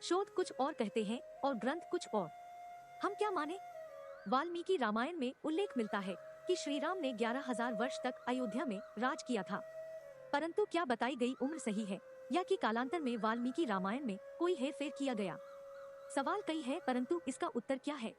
शोध कुछ और कहते हैं और ग्रंथ कुछ और। हम क्या माने? वाल्मीकि रामायण में उल्लेख मिलता है कि श्री राम ने 11,000 वर्ष तक अयोध्या में राज किया था। परंतु क्या बताई गई उम्र सही है या कि कालांतर में वाल्मीकि रामायण में कोई हेरफेर किया गया? सवाल कई है, परंतु इसका उत्तर क्या है?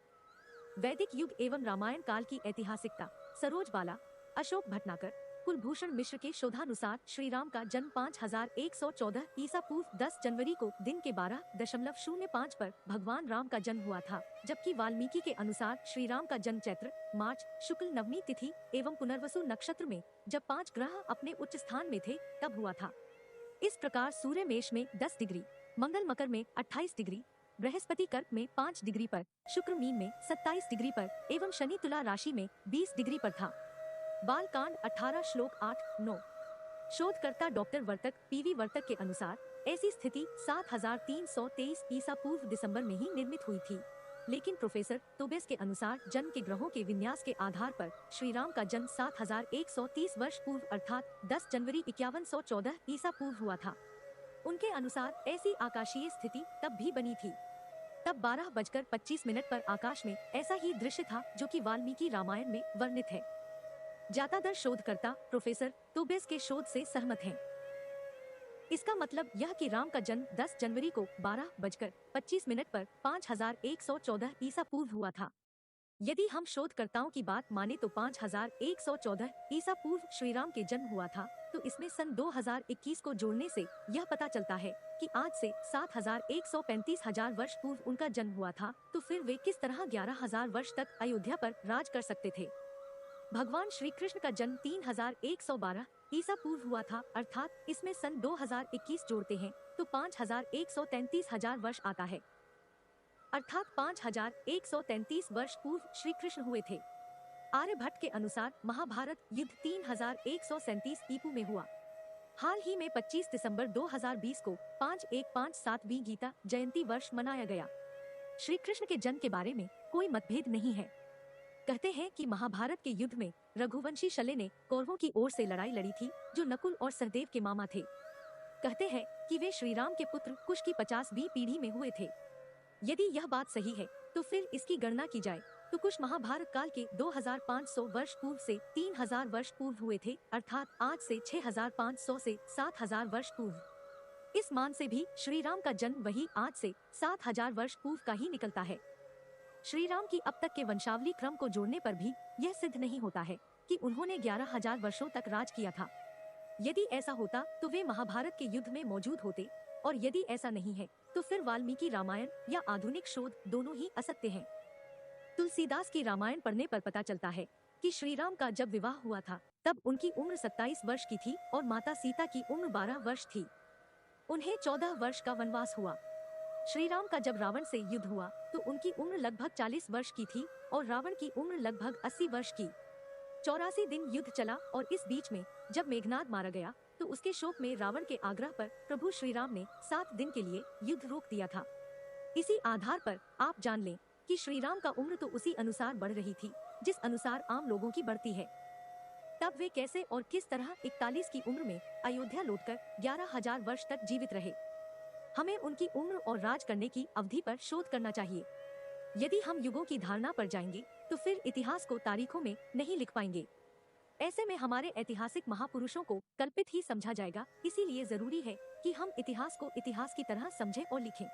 वैदिक युग एवं रामायण काल की ऐतिहासिकता। सरोज बाला, अशोक भटनागर, कुलभूषण मिश्र के शोधानुसार श्री राम का जन्म 5114 ईसा पूर्व 10 जनवरी को दिन के 12.05 पर भगवान राम का जन्म हुआ था, जबकि वाल्मीकि के अनुसार श्री राम का जन्म चैत्र मार्च शुक्ल नवमी तिथि एवं पुनर्वसु नक्षत्र में, जब 5 ग्रह अपने उच्च स्थान में थे, तब हुआ था। इस प्रकार सूर्य मेष में 10 डिग्री, मंगल मकर में 28 डिग्री, बृहस्पति कर्क में 5 डिग्री पर, शुक्र मीन में 27 डिग्री पर एवं शनि तुला राशि में 20 डिग्री पर था। बाल कांड 18 श्लोक 8-9। शोधकर्ता डॉक्टर वर्तक पीवी वर्तक के अनुसार ऐसी स्थिति 7323 ईसा पूर्व दिसंबर में ही निर्मित हुई थी, लेकिन प्रोफेसर तोबेस के अनुसार जन्म के ग्रहों के विन्यास के आधार पर श्री राम का जन्म 7130 वर्ष पूर्व अर्थात 10 जनवरी 5114 ईसा पूर्व हुआ था। उनके अनुसार ऐसी आकाशीय स्थिति तब भी बनी थी। तब 12:25 पर आकाश में ऐसा ही दृश्य था जो कि वाल्मीकि रामायण में वर्णित है। ज्यादातर शोधकर्ता प्रोफेसर तोबेस के शोध से सहमत हैं। इसका मतलब यह कि राम का जन्म 10 जनवरी को 12:25 पर 5114 ईसा पूर्व हुआ था। यदि हम शोधकर्ताओं की बात माने तो 5114 ईसा पूर्व श्री राम के जन्म हुआ था, तो इसमें सन 2021 को जोड़ने से यह पता चलता है कि आज से 7,135,000 वर्ष पूर्व उनका जन्म हुआ था। तो फिर वे किस तरह 11,000 वर्ष तक अयोध्या पर राज कर सकते थे? भगवान श्री कृष्ण का जन्म 3112 ईसा पूर्व हुआ था, अर्थात इसमें सन 2021 जोड़ते हैं तो 5,133,000 वर्ष आता है, अर्थात 5,133 वर्ष पूर्व श्री कृष्ण हुए थे। आर्यभट्ट के अनुसार महाभारत युद्ध 3137 ईपू में हुआ। हाल ही में 25 दिसंबर 2020 को 5157वीं गीता जयंती वर्ष मनाया गया। श्री कृष्ण के जन्म के बारे में कोई मतभेद नहीं है। कहते हैं कि महाभारत के युद्ध में रघुवंशी शल्य ने कौरवों की ओर से लड़ाई लड़ी थी, जो नकुल और सहदेव के मामा थे। कहते हैं कि वे श्री राम के पुत्र कुश की 50वीं पीढ़ी में हुए थे। यदि यह बात सही है तो फिर इसकी गणना की जाए तो कुश महाभारत काल के 2500 वर्ष पूर्व से 3000 वर्ष पूर्व हुए थे, अर्थात आज से 6500 से 7000 वर्ष पूर्व। इस मान से भी श्री राम का जन्म वही आज से 7000 वर्ष पूर्व का ही निकलता है। श्री राम की अब तक के वंशावली क्रम को जोड़ने पर भी यह सिद्ध नहीं होता है कि उन्होंने 11,000 वर्षों तक राज किया था। यदि ऐसा होता तो वे महाभारत के युद्ध में मौजूद होते, और यदि ऐसा नहीं है तो फिर वाल्मीकि रामायण या आधुनिक शोध दोनों ही असत्य हैं। तुलसीदास की रामायण पढ़ने पर पता चलता है कि श्री राम का जब विवाह हुआ था तब उनकी उम्र 27 वर्ष की थी और माता सीता की उम्र 12 वर्ष थी। उन्हें 14 वर्ष का वनवास हुआ। श्री राम का जब रावण से युद्ध हुआ तो उनकी उम्र लगभग 40 वर्ष की थी और रावण की उम्र लगभग 80 वर्ष की। 84 दिन युद्ध चला और इस बीच में जब मेघनाद मारा गया तो उसके शोक में रावण के आग्रह पर प्रभु श्री राम ने 7 दिन के लिए युद्ध रोक दिया था। इसी आधार पर आप जान लें कि श्री राम का उम्र तो उसी अनुसार बढ़ रही थी जिस अनुसार आम लोगों की बढ़ती है। तब वे कैसे और किस तरह 41 की उम्र में अयोध्या लौटकर 11,000 वर्ष तक जीवित रहे? हमें उनकी उम्र और राज करने की अवधि पर शोध करना चाहिए। यदि हम युगों की धारणा पर जाएंगे तो फिर इतिहास को तारीखों में नहीं लिख पाएंगे। ऐसे में हमारे ऐतिहासिक महापुरुषों को कल्पित ही समझा जाएगा। इसीलिए जरूरी है कि हम इतिहास को इतिहास की तरह समझें और लिखें।